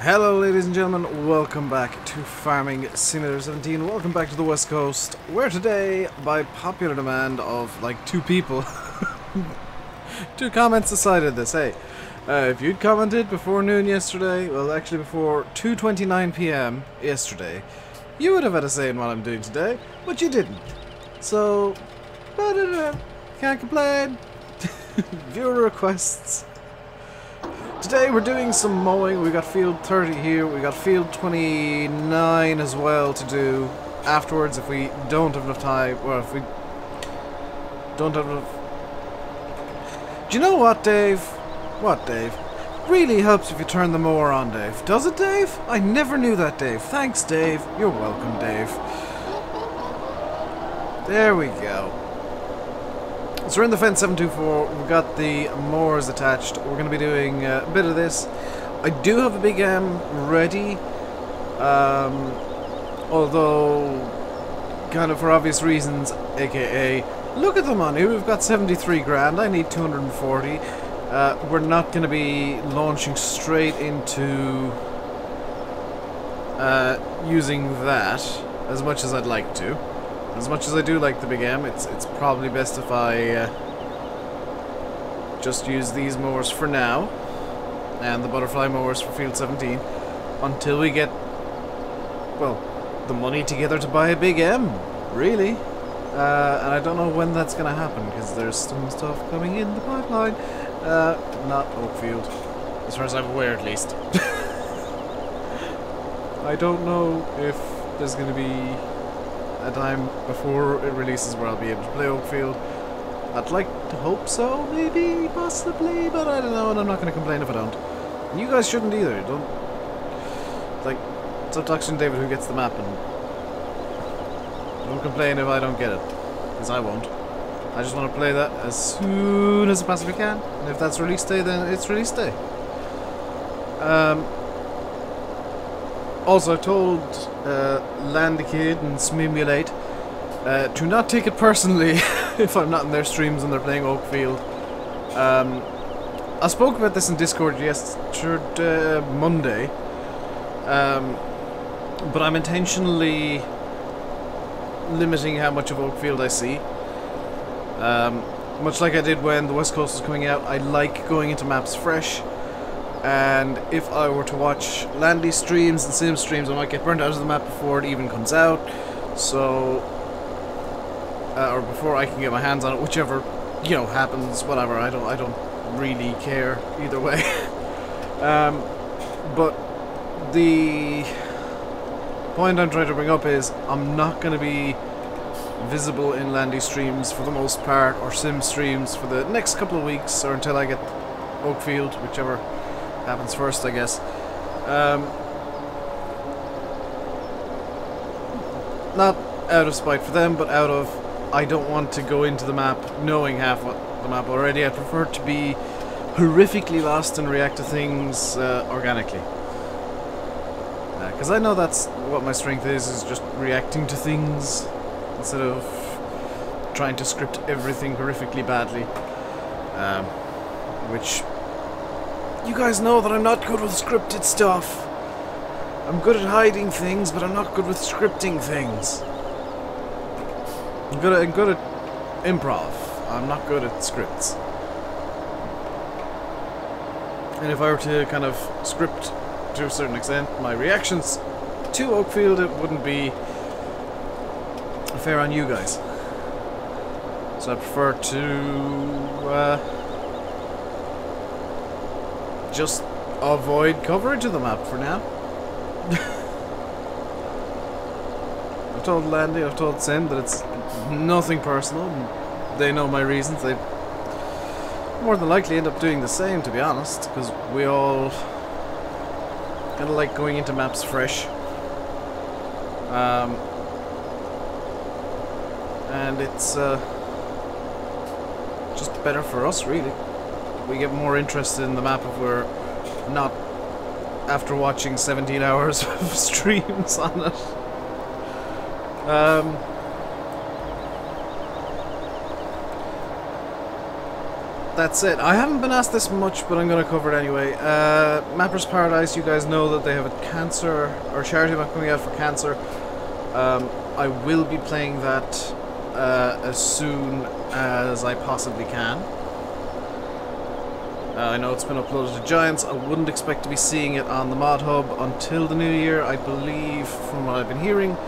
Hello ladies and gentlemen, welcome back to Farming Simulator 17, welcome back to the West Coast, where today, by popular demand of like 2 people, 2 comments decided this. Hey, if you'd commented before noon yesterday, well actually before 2:29 PM yesterday, you would have had a say in what I'm doing today, but you didn't. So, can't complain. Viewer requests. Today we're doing some mowing. We got field 30 here, we got field 29 as well to do afterwards if we don't have enough time, or if we don't have enough... Do you know what, Dave? What, Dave? Really helps if you turn the mower on, Dave. Does it, Dave? I never knew that, Dave. Thanks, Dave. You're welcome, Dave. There we go. So we're in the fence 724, we've got the mowers attached, we're going to be doing a bit of this. I do have a big M ready, although kind of for obvious reasons, aka look at the money, we've got 73 grand, I need 240. We're not going to be launching straight into using that as much as I'd like to. As much as I do like the big M, it's probably best if I just use these mowers for now, and the butterfly mowers for field 17, until we get, well, the money together to buy a big M, really. And I don't know when that's going to happen, because there's some stuff coming in the pipeline. Not Oakfield, as far as I'm aware at least. I don't know if there's going to be a time before it releases where I'll be able to play Oakfield. I'd like to hope so, maybe, possibly, but I don't know, and I'm not going to complain if I don't. You guys shouldn't either. Don't, like, stop talking to David who gets the map, and don't complain if I don't get it, because I won't. I just want to play that as soon as I possibly can, and if that's release day, then it's release day. Also, I told Landy Kid and Smimulate to not take it personally if I'm not in their streams and they're playing Oakfield. I spoke about this in Discord yesterday, Monday, but I'm intentionally limiting how much of Oakfield I see. Much like I did when the West Coast was coming out, I like going into maps fresh. And if I were to watch Landy streams and Sim streams, I might get burnt out of the map before it even comes out. So, or before I can get my hands on it, whichever, you know, happens, whatever. I don't really care either way. But the point I'm trying to bring up is I'm not going to be visible in Landy streams for the most part, or Sim streams for the next couple of weeks, or until I get Oakfield, whichever happens first, I guess. Not out of spite for them, but out of I don't want to go into the map knowing half what the map already. I prefer to be horrifically lost and react to things organically. Because I know that's what my strength is just reacting to things instead of trying to script everything horrifically badly. Which... you guys know that I'm not good with scripted stuff. I'm good at hiding things, but I'm not good with scripting things. I'm good at improv. I'm not good at scripts. And if I were to kind of script to a certain extent my reactions to Oakfield, it wouldn't be fair on you guys. So I prefer to just avoid coverage of the map for now. I've told Landy, I've told Sim that it's nothing personal. They know my reasons. They more than likely end up doing the same, to be honest, because we all kind of like going into maps fresh. And it's just better for us, really. We get more interested in the map if we're not after watching 17 hours of streams on it. that's it. I haven't been asked this much, but I'm going to cover it anyway. Mapper's Paradise, you guys know that they have a cancer, or charity map coming out for cancer. I will be playing that as soon as I possibly can. I know it's been uploaded to Giants. I wouldn't expect to be seeing it on the Mod Hub until the new year. I believe, from what I've been hearing,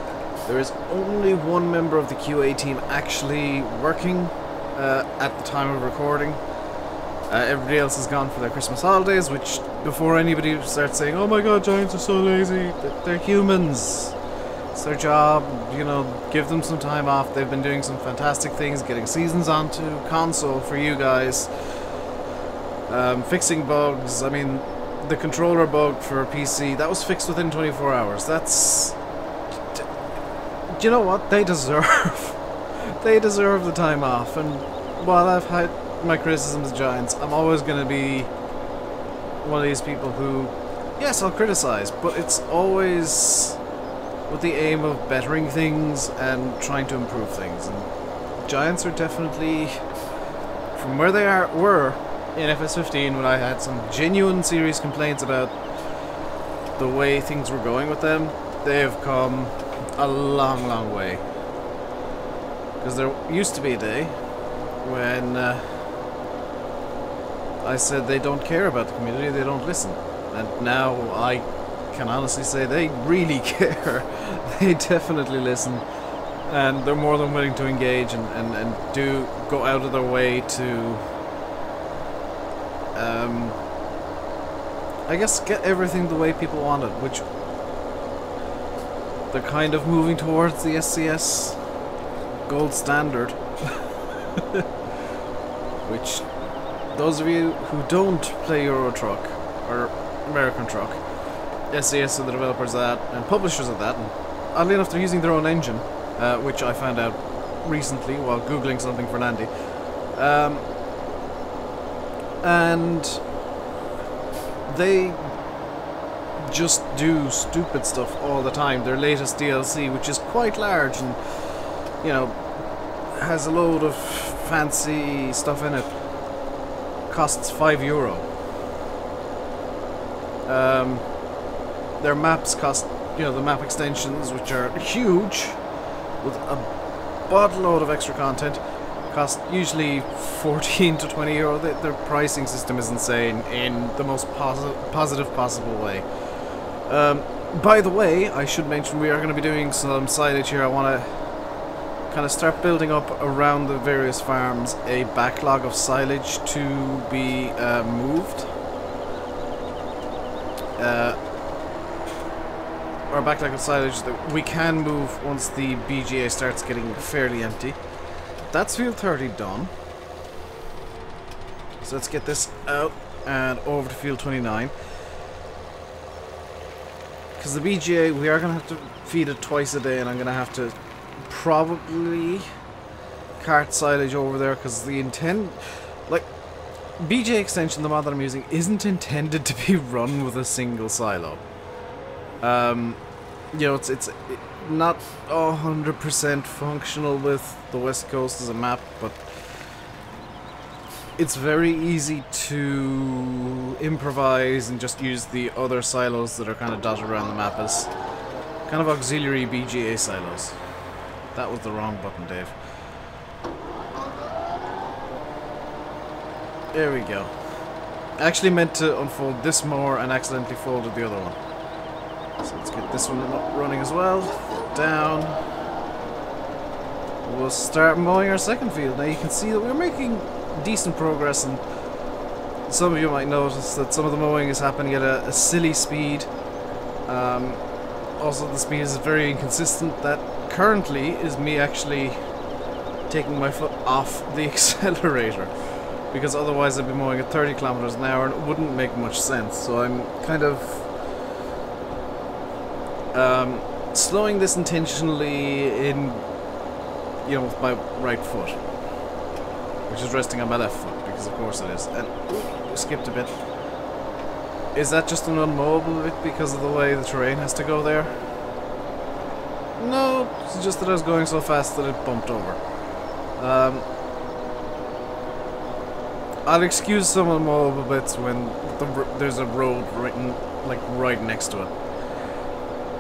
there is only one member of the QA team actually working at the time of recording. Everybody else has gone for their Christmas holidays, which, before anybody starts saying, oh my god, Giants are so lazy, they're humans. It's their job, you know, give them some time off. They've been doing some fantastic things, getting seasons onto console for you guys. Fixing bugs. I mean, the controller bug for PC, that was fixed within 24 hours. That's... You know what? They deserve... they deserve the time off. And while I've had my criticisms of Giants, I'm always going to be one of these people who... Yes, I'll criticize, but it's always with the aim of bettering things and trying to improve things. And Giants are definitely... From where they were... in FS15, when I had some genuine serious complaints about the way things were going with them, they have come a long, long way. Because there used to be a day when I said they don't care about the community, they don't listen. And now I can honestly say they really care. They definitely listen. And they're more than willing to engage and do go out of their way to... I guess get everything the way people want it, which they're kind of moving towards the SCS gold standard. Which, those of you who don't play Euro Truck or American Truck, SCS are the developers of that and publishers of that, and oddly enough they're using their own engine, which I found out recently while googling something for Landy. And they just do stupid stuff all the time. Their latest DLC, which is quite large and, you know, has a load of fancy stuff in it, costs €5. Their maps cost, you know, the map extensions, which are huge, with a boatload of extra content, cost usually 14 to €20. Their pricing system is insane in the most positive possible way. By the way, I should mention we are going to be doing some silage here. I want to kind of start building up around the various farms a backlog of silage to be moved. Or a backlog of silage that we can move once the BGA starts getting fairly empty. That's field 30 done. So let's get this out and over to field 29. Because the BGA, we are going to have to feed it twice a day, and I'm going to have to probably cart silage over there, because the BGA extension, the mod that I'm using, isn't intended to be run with a single silo. You know, it's not 100% functional with the West Coast as a map, but it's very easy to improvise and just use the other silos that are kind of dotted around the map as kind of auxiliary BGA silos. That was the wrong button, Dave. There we go. I actually meant to unfold this more and accidentally folded the other one. So let's get this one running as well. Down. We'll start mowing our second field. Now you can see that we're making decent progress, and some of you might notice that some of the mowing is happening at a silly speed. Also, the speed is very inconsistent. That currently is me actually taking my foot off the accelerator, because otherwise I'd be mowing at 30 kilometers an hour and it wouldn't make much sense. So I'm kind of slowing this intentionally in, you know, with my right foot, which is resting on my left foot, because of course it is. And ooh, skipped a bit. Is that just an unmowable bit because of the way the terrain has to go there? No, it's just that I was going so fast that it bumped over. I'll excuse some of the mobile bits when there's a road right next to it.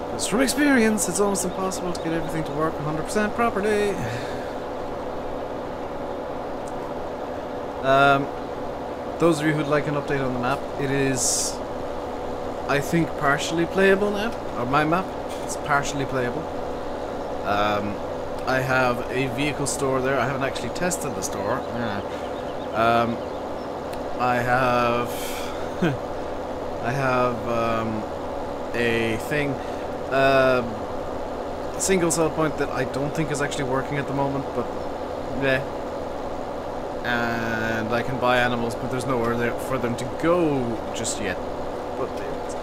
Because from experience, it's almost impossible to get everything to work 100% properly. Those of you who'd like an update on the map, it is, I think, partially playable now. Or my map, it's partially playable. I have a vehicle store there. I haven't actually tested the store. I have I have a thing, single sell point that I don't think is actually working at the moment, but yeah. And I can buy animals, but there's nowhere there for them to go just yet. But it's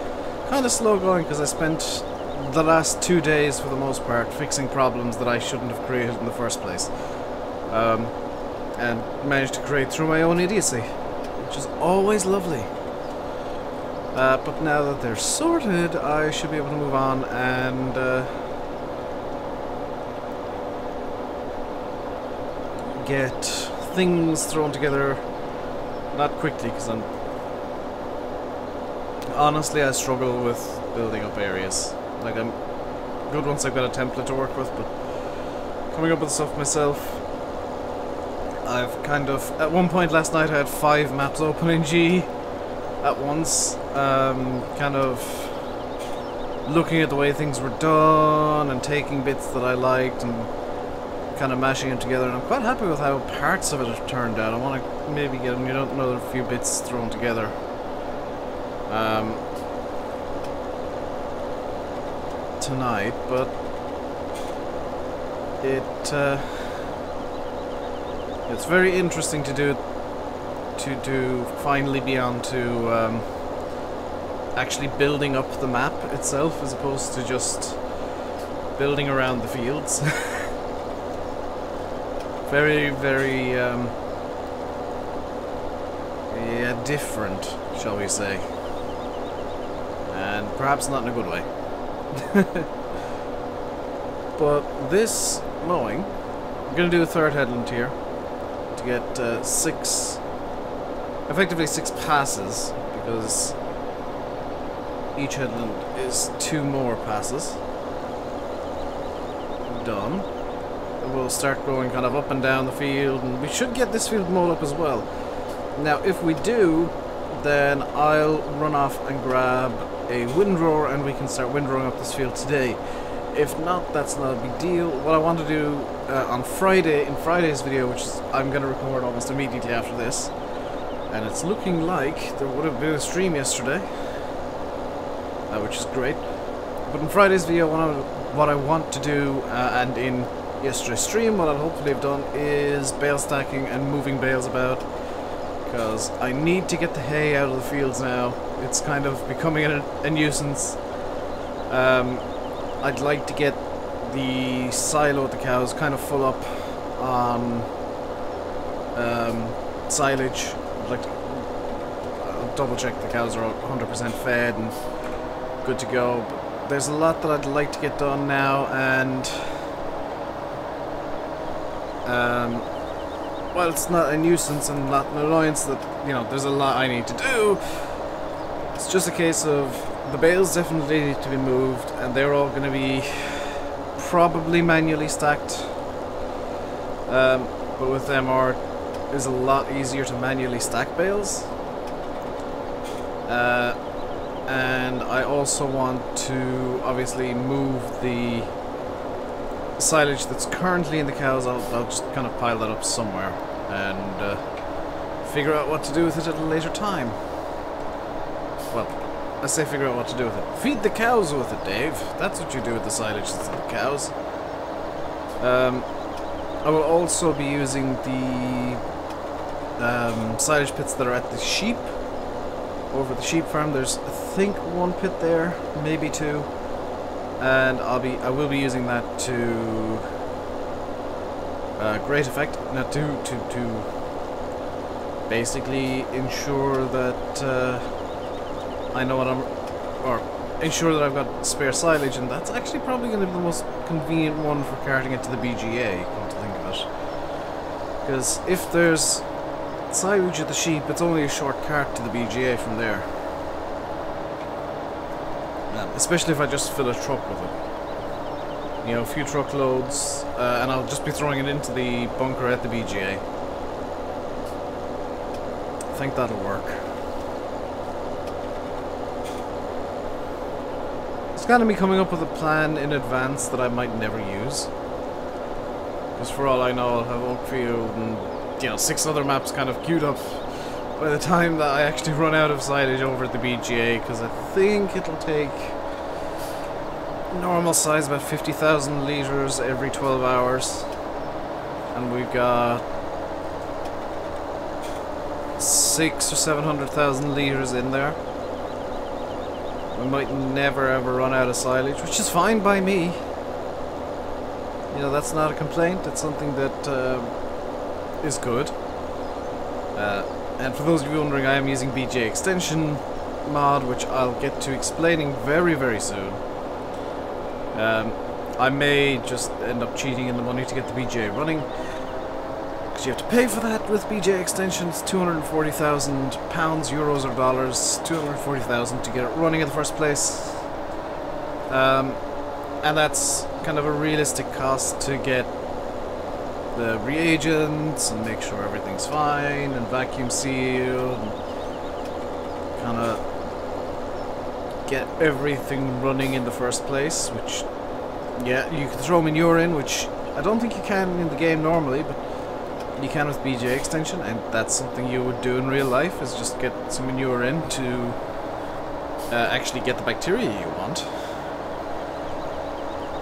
kind of slow going because I spent the last 2 days, for the most part, fixing problems that I shouldn't have created in the first place. And managed to create through my own idiocy, which is always lovely. But now that they're sorted, I should be able to move on and get things thrown together. Not quickly, because honestly, I struggle with building up areas. Like, I'm good once I've got a template to work with, but coming up with stuff myself, I've kind of, at one point last night I had 5 maps open in G at once, kind of looking at the way things were done and taking bits that I liked and kind of mashing them together, and I'm quite happy with how parts of it have turned out. I want to maybe get another few bits thrown together. Tonight, but it's very interesting to do, to finally be on to actually building up the map itself as opposed to just building around the fields. Very, very yeah, different, shall we say, and perhaps not in a good way. But this mowing, I'm going to do a third headland here to get effectively 6 passes, because each headland is 2 more passes. Done. We'll start going kind of up and down the field, and we should get this field mowed up as well. Now, if we do, then I'll run off and grab a windrower and we can start windrowing up this field today. If not, that's not a big deal. What I want to do on Friday, in Friday's video, which is, I'm going to record almost immediately after this, and it's looking like there would have been a stream yesterday, which is great. But in Friday's video, what I want to do, and in yesterday's stream, what I'll hopefully have done is bale stacking and moving bales about, because I need to get the hay out of the fields now. It's kind of becoming a nuisance. I'd like to get the silo with the cows kind of full up on silage. I'd like to double check the cows are 100% fed and good to go. But there's a lot that I'd like to get done now, and well, it's not a nuisance and not an annoyance that, you know, there's a lot I need to do. It's just a case of the bales definitely need to be moved, and they're all going to be probably manually stacked. But with MR, it's a lot easier to manually stack bales. And I also want to obviously move the silage that's currently in the cows. I'll just kind of pile that up somewhere and figure out what to do with it at a later time. Well, I say figure out what to do with it. Feed the cows with it, Dave. That's what you do with the silage that's in the cows. I will also be using the silage pits that are at the sheep. Over the sheep farm, there's I think 1 pit there, maybe 2, and I will be using that to great effect. Not to basically ensure that I know what or ensure that I've got spare silage, and that's actually probably going to be the most convenient one for carting it to the BGA, come to think of it. Because if there's silage of the sheep, it's only a short cart to the BGA from there. Especially if I just fill a truck with it. You know, a few truckloads, and I'll just be throwing it into the bunker at the BGA. I think that'll work. It's kind of me coming up with a plan in advance that I might never use. Because for all I know, I'll have Oakfield and, you know, 6 other maps kind of queued up by the time that I actually run out of silage over at the BGA, because I think it'll take normal size about 50,000 litres every 12 hours. And we've got 600,000 or 700,000 litres in there. We might never ever run out of silage, which is fine by me. You know, that's not a complaint, it's something that is good. And for those of you wondering, I am using BGA extension mod, which I'll get to explaining very, very soon. I may just end up cheating in the money to get the BGA running, because you have to pay for that with BGA extensions. £240,000, euros or dollars, 240,000 to get it running in the first place. And that's kind of a realistic cost to get the reagents and make sure everything's fine and vacuum sealed and kind of get everything running in the first place, which, yeah, you can throw manure in, which I don't think you can in the game normally, but you can with BGA extension, and that's something you would do in real life, is just get some manure in to actually get the bacteria you want.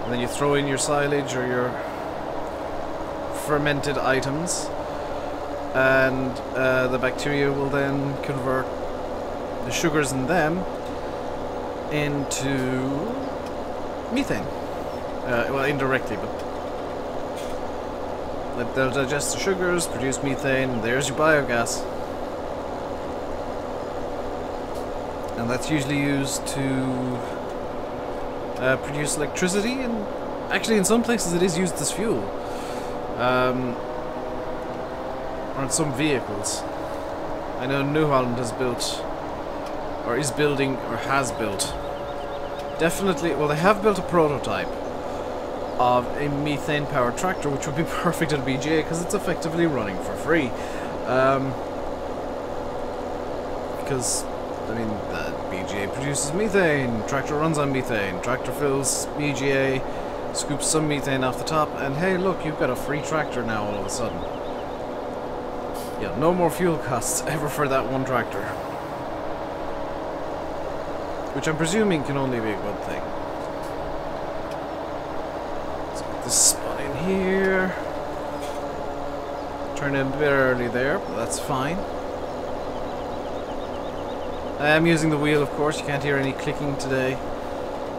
And then you throw in your silage or your fermented items, and the bacteria will then convert the sugars in them into methane. Well, indirectly, but they'll digest the sugars, produce methane, and there's your biogas. And that's usually used to produce electricity, and actually in some places it is used as fuel. Or in some vehicles. I know New Holland has built, or is building, or has built, definitely, well, they have built a prototype of a methane powered tractor, which would be perfect at BGA because it's effectively running for free. Because, I mean, the BGA produces methane, tractor runs on methane, tractor fills BGA, scoops some methane off the top, and hey, look, you've got a free tractor now all of a sudden. Yeah, no more fuel costs ever for that one tractor. Which I'm presuming can only be a good thing. Let's get this spot in here. Turned in a bit early there, but that's fine. I am using the wheel, of course, you can't hear any clicking today.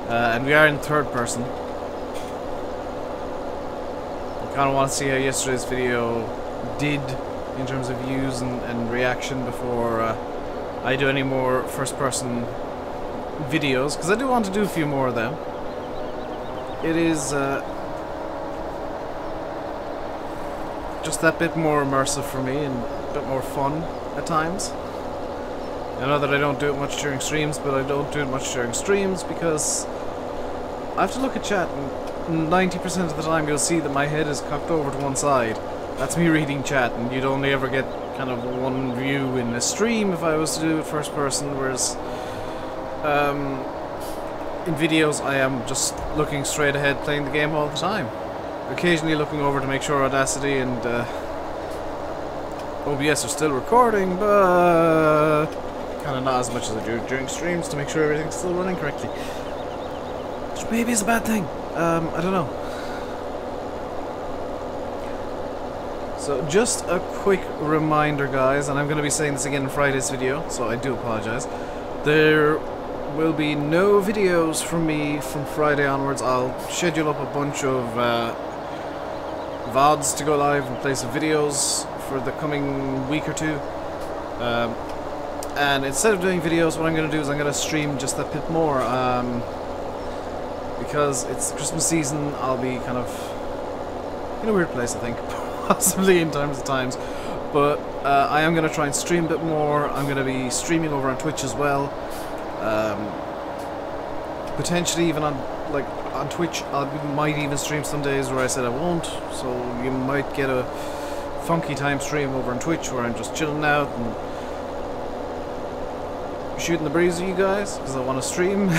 And we are in third person. I kind of want to see how yesterday's video did in terms of views and reaction before I do any more first person videos, because I do want to do a few more of them. It is just that bit more immersive for me and a bit more fun at times. I know that I don't do it much during streams, but I don't do it much during streams because I have to look at chat, and 90% of the time you'll see that my head is cocked over to one side. That's me reading chat, and you'd only ever get kind of one view in a stream if I was to do it first person, whereas in videos I am just looking straight ahead playing the game all the time. Occasionally looking over to make sure Audacity and OBS are still recording, but kind of not as much as I do during streams to make sure everything's still running correctly. Which maybe is a bad thing. I don't know. So just a quick reminder, guys, and I'm going to be saying this again in Friday's video, so I do apologize. There will be no videos from me from Friday onwards. I'll schedule up a bunch of VODs to go live in place of videos for the coming week or two. And instead of doing videos, what I'm going to do is I'm going to stream just a bit more. Because it's Christmas season, I'll be kind of in a weird place, I think. Possibly in terms of times. But I am going to try and stream a bit more. I'm going to be streaming over on Twitch as well. Potentially even on Twitch. I might even stream some days where I said I won't. So you might get a funky time stream over on Twitch where I'm just chilling out and shooting the breeze with you guys because I want to stream.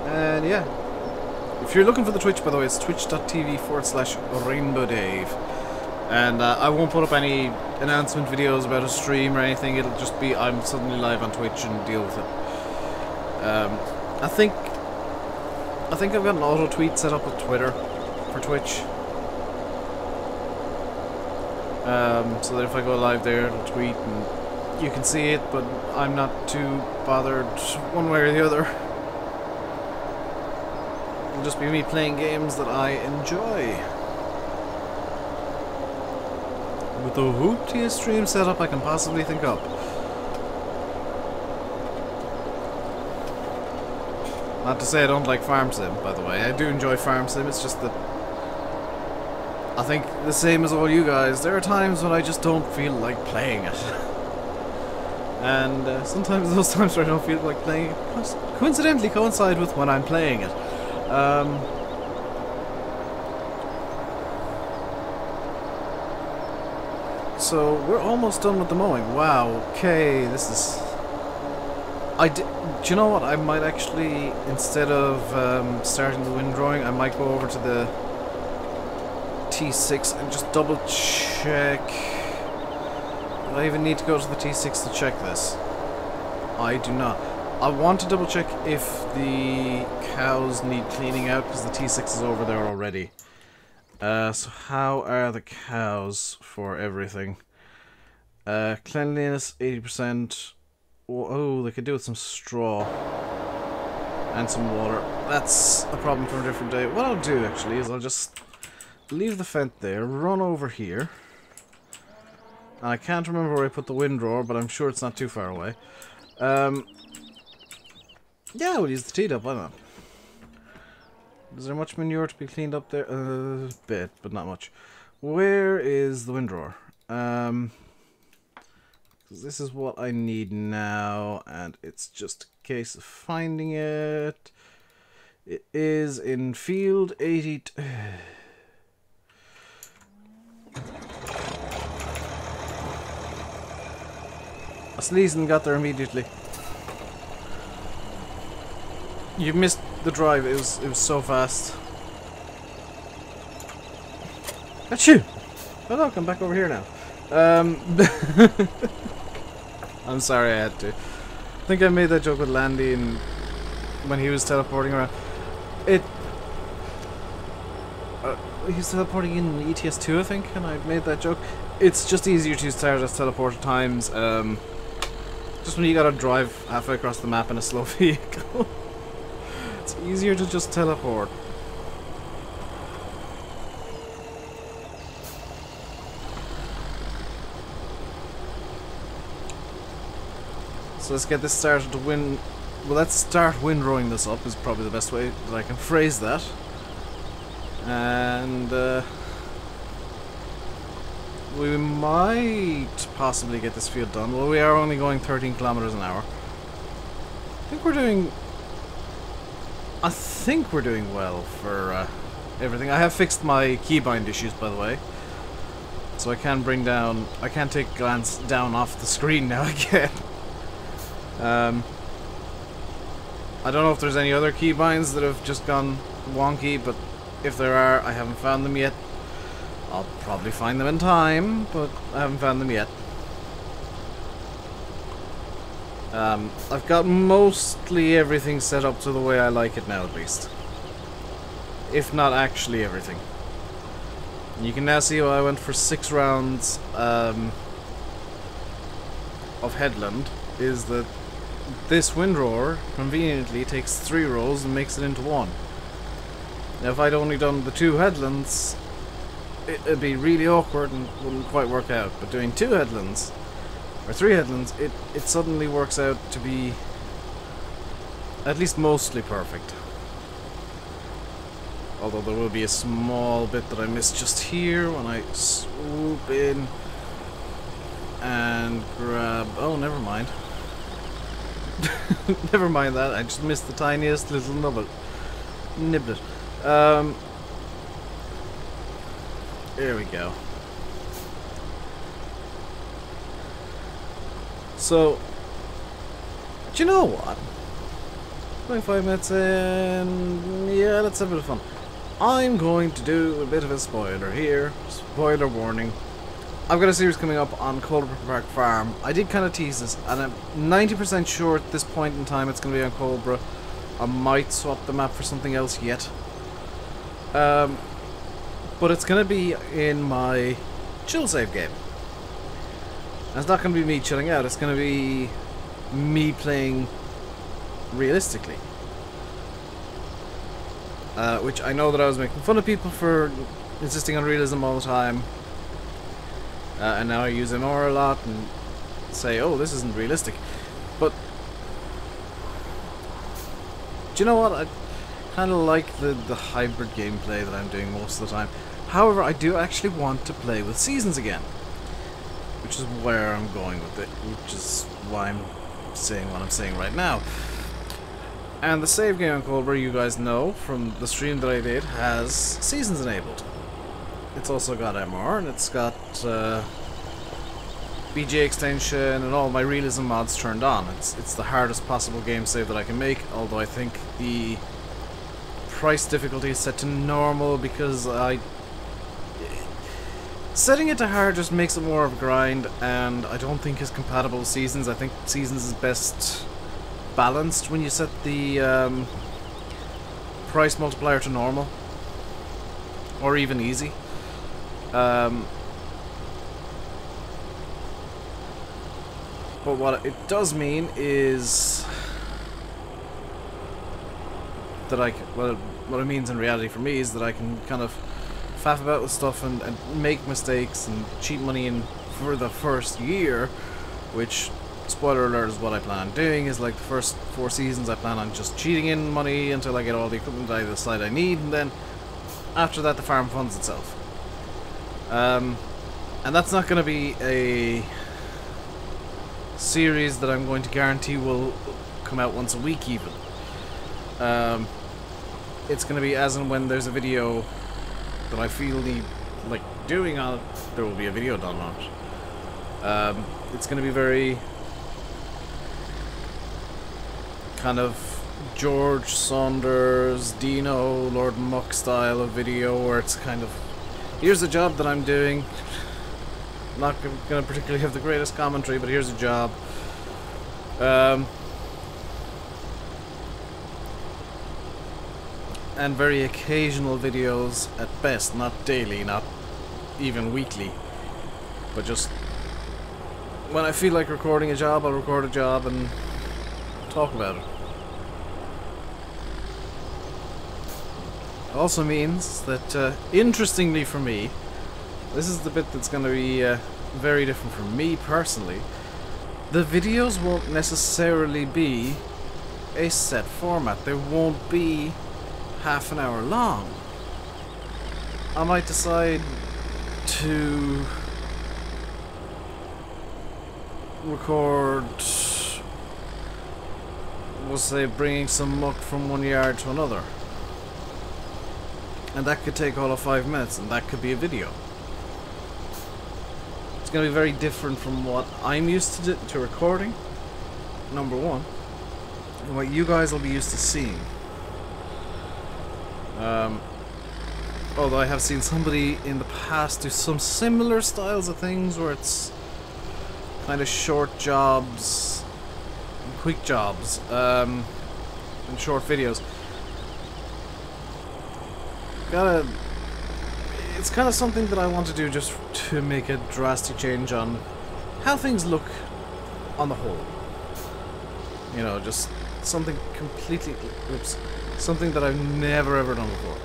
And yeah. If you're looking for the Twitch, by the way, it's twitch.tv/RainbowDave. And I won't put up any announcement videos about a stream or anything. It'll just be I'm suddenly live on Twitch and deal with it. I think I've got an auto tweet set up with Twitter for Twitch. So that if I go live there, it'll tweet and you can see it, but I'm not too bothered one way or the other. It'll just be me playing games that I enjoy. With the hoopiest stream setup I can possibly think up. Not to say I don't like Farm Sim, by the way. I do enjoy Farm Sim, it's just that I think the same as all you guys, there are times when I just don't feel like playing it. And sometimes those times where I don't feel like playing it coincidentally coincide with when I'm playing it. So we're almost done with the mowing. Wow, okay, this is... do you know what? I might actually, instead of starting the windrowing, I might go over to the T6 and just double check. Do I even need to go to the T6 to check this? I do not. I want to double check if the cows need cleaning out because the T6 is over there already. So how are the cows for everything? Cleanliness 80%. Oh, they could do with some straw and some water. That's a problem for a different day. What I'll do actually is I'll just leave the fence there, run over here. And I can't remember where I put the windrower, but I'm sure it's not too far away. Yeah, we'll use the T-dub, why not? Is there much manure to be cleaned up there? A bit, but not much. Where is the windrower? This is what I need now, and it's just a case of finding it. It is in field 80... Sleason got there immediately. You missed the drive, it was so fast. Achoo! Oh look, I'm back over here now. I'm sorry I had to. I think I made that joke with Landy and when he was teleporting around. He's teleporting in ETS2 I think, and I made that joke. It's just easier to start as teleport at times. Just when you gotta drive halfway across the map in a slow vehicle. It's easier to just teleport. So let's get this started to win. Well, let's start windrowing this up is probably the best way that I can phrase that. And we might possibly get this field done. Well, we are only going 13 kilometers an hour. I think we're doing well for everything. I have fixed my keybind issues, by the way. So I can take glance down off the screen now again. I don't know if there's any other keybinds that have just gone wonky, but if there are, I haven't found them yet. I'll probably find them in time, but I haven't found them yet. I've got mostly everything set up to the way I like it now, at least. If not actually everything. And you can now see why I went for 6 rounds of headland, is that this windrower conveniently takes 3 rows and makes it into 1. Now if I'd only done the 2 headlands, it'd be really awkward and wouldn't quite work out. But doing 2 headlands, or 3 headlands, it suddenly works out to be at least mostly perfect. Although there will be a small bit that I missed just here when I swoop in and grab... Oh, never mind. Never mind that. I just missed the tiniest little niblet. There we go. So, do you know what? 25 minutes in, yeah, let's have a bit of fun. I'm going to do a bit of a spoiler here. Spoiler warning. I've got a series coming up on Colebrook Park Farm. I did kind of tease this, and I'm 90% sure at this point in time it's going to be on Colebrook. I might swap the map for something else yet. But it's going to be in my chill save game. And it's not going to be me chilling out, it's going to be me playing realistically. Which I know that I was making fun of people for insisting on realism all the time. And now I use MR a lot and say, oh, this isn't realistic. But, do you know what? I kind of like the hybrid gameplay that I'm doing most of the time. However, I do actually want to play with seasons again. Which is where I'm going with it. Which is why I'm saying what I'm saying right now. And the save game on Colebrook, you guys know from the stream that I did, has seasons enabled. It's also got MR, and it's got BJ extension and all my realism mods turned on. It's the hardest possible game save that I can make, although I think the price difficulty is set to normal because setting it to hard just makes it more of a grind, and I don't think it's compatible with seasons. I think seasons is best balanced when you set the price multiplier to normal or even easy. But what it does mean is that what it means in reality for me is that I can kind of faff about with stuff and make mistakes and cheat money in for the first year, which, spoiler alert, is what I plan on doing. Is like the first 4 seasons I plan on just cheating in money until I get all the equipment I decide I need, and then after that the farm funds itself. And that's not going to be a series that I'm going to guarantee will come out once a week even. It's going to be as and when there's a video that I feel like doing on it, there will be a video done on it. It's going to be very kind of George Saunders, Dino, Lord Muck style of video, where it's kind of, here's a job that I'm doing. I'm not going to particularly have the greatest commentary, but here's a job. And very occasional videos at best, not daily, not even weekly, but just when I feel like recording a job, I'll record a job and talk about it. Also means that, interestingly for me, this is the bit that's going to be very different for me personally, the videos won't necessarily be a set format. They won't be half an hour long. I might decide to record, we'll say, bringing some muck from one yard to another, and that could take all of 5 minutes, and that could be a video. It's going to be very different from what I'm used to recording, number one, and what you guys will be used to seeing. Although I have seen somebody in the past do some similar styles of things where it's kind of short jobs, quick jobs, and short videos. It's kind of something that I want to do just to make a drastic change on how things look on the whole. You know, just something completely, something that I've never ever done before.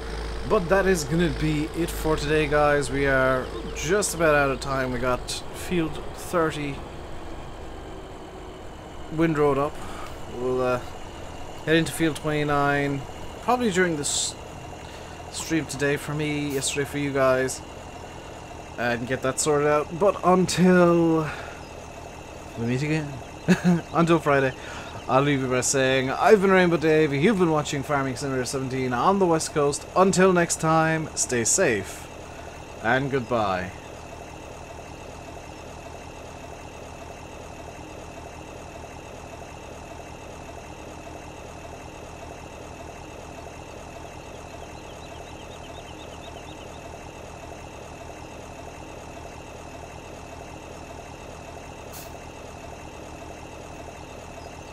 But that is going to be it for today, guys. We are just about out of time. We got field 30 windrowed up. We'll head into field 29 probably during this stream today for me, yesterday for you guys, and get that sorted out. But until we meet again, until Friday, I'll leave you by saying I've been RainbowDave, you've been watching Farming Simulator 17 on the West Coast. Until next time, stay safe, and goodbye.